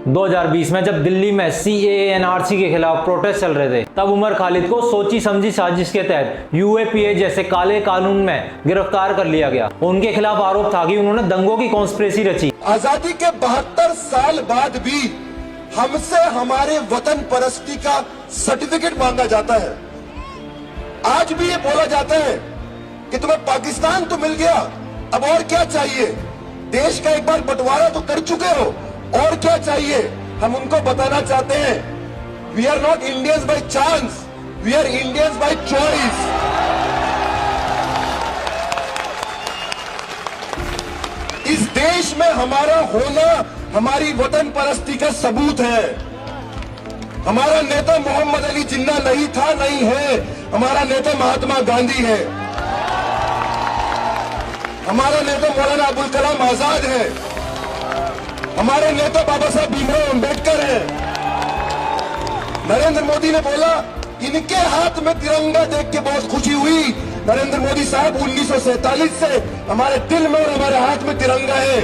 2020 में जब दिल्ली में CAA NRC के खिलाफ प्रोटेस्ट चल रहे थे, तब उमर खालिद को सोची समझी साजिश के तहत UAPA जैसे काले कानून में गिरफ्तार कर लिया गया। उनके खिलाफ आरोप था कि उन्होंने दंगों की कॉन्स्पिरेसी रची। आजादी के 72 साल बाद भी हमसे हमारे वतन परस्ती का सर्टिफिकेट मांगा जाता है। आज भी ये बोला जाता है कि तुम्हें पाकिस्तान तो मिल गया, अब और क्या चाहिए? देश का एक बार बंटवारा तो कर चुके हो, और क्या चाहिए? हम उनको बताना चाहते हैं, we are not Indians by chance, we are Indians by choice. इस देश में हमारा होना हमारी वतन परस्ती का सबूत है। हमारा नेता मोहम्मद अली जिन्ना नहीं था, नहीं है। हमारा नेता महात्मा गांधी है। हमारा नेता मौलाना अबुल कलाम आजाद है। हमारे नेता बाबा साहब भीमराव अंबेडकर है। नरेंद्र मोदी ने बोला, इनके हाथ में तिरंगा देख के बहुत खुशी हुई। नरेंद्र मोदी साहब 1947 से हमारे दिल में और हमारे हाथ में तिरंगा है।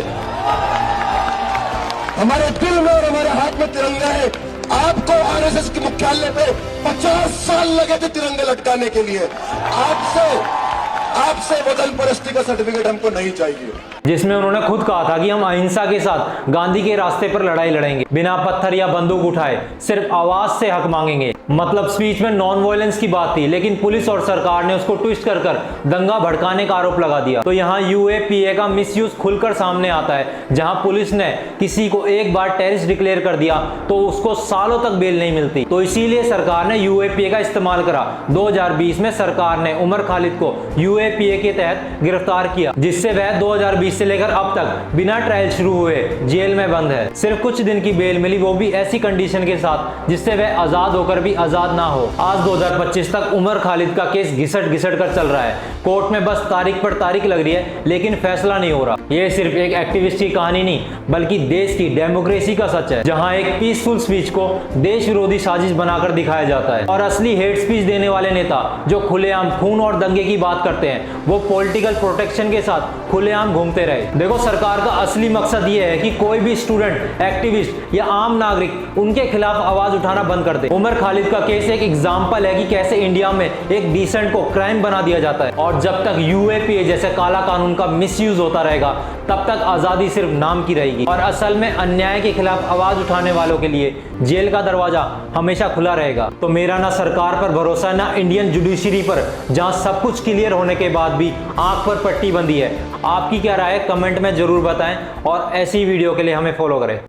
हमारे दिल में और हमारे हाथ में तिरंगा है। आपको RSS के मुख्यालय पे 50 साल लगे थे तिरंगे लटकाने के लिए। आपसे वतन परस्ती का सर्टिफिकेट हमको नहीं चाहिए। जिसमें उन्होंने खुद कहा था कि हम अहिंसा के साथ गांधी के रास्ते पर लड़ाई लड़ेंगे, बिना पत्थर या बंदूक उठाए, सिर्फ आवाज से हक मांगेंगे। मतलब स्पीच में नॉन वायलेंस की बात थी, लेकिन पुलिस और सरकार ने उसको ट्विस्ट कर दंगा भड़काने का आरोप लगा दिया। तो यहाँ UAPA का मिसयूज खुलकर सामने आता है। जहां पुलिस ने किसी को एक बार टेररिस्ट डिक्लेयर कर दिया तो उसको सालों तक बेल नहीं मिलती। तो इसीलिए सरकार ने UAPA का इस्तेमाल करा। 2020 में सरकार ने उमर खालिद को UAPA के तहत गिरफ्तार किया, जिससे वह 2020 से लेकर अब तक बिना ट्रायल शुरू हुए जेल में बंद है। सिर्फ कुछ दिन की बेल मिली, वो भी ऐसी कंडीशन के साथ जिससे वह आजाद होकर भी आजाद ना हो। आज 2025 तक उमर खालिद का केस घिसट कर चल रहा है। कोर्ट में बस तारीख पर तारीख लग रही है, लेकिन फैसला नहीं हो रहा। ये सिर्फ एक एक्टिविस्ट की कहानी नहीं, बल्कि देश की डेमोक्रेसी का सच है, जहां एक पीसफुल स्पीच को देश विरोधी साजिश बनाकर दिखाया जाता है। और असली हेट स्पीच देने वाले नेता जो खुलेआम खून और दंगे की बात करते हैं, वो पॉलिटिकल प्रोटेक्शन के साथ खुलेआम घूमते रहे। देखो, सरकार का असली मकसद ये है कि कोई भी स्टूडेंट, एक्टिविस्ट या आम नागरिक उनके खिलाफ आवाज उठाना बंद कर दे। उमर खालिद का केस एक एग्जांपल है कि कैसे इंडिया में एक डिसेंट को क्राइम बना दिया जाता है। और जब तक UAPA जैसे काला कानून का मिसयूज होता रहेगा, तब तक आजादी सिर्फ नाम की रहेगी। और असल में अन्याय के खिलाफ आवाज उठाने वालों के लिए जेल का दरवाजा हमेशा खुला रहेगा। तो मेरा ना सरकार पर भरोसा, ना इंडियन जुडिशरी पर, जहां सब कुछ क्लियर होने के बाद भी आंख पर पट्टी बंधी है। आपकी क्या राय है? कमेंट में जरूर बताएं और ऐसी वीडियो के लिए हमें फॉलो करें।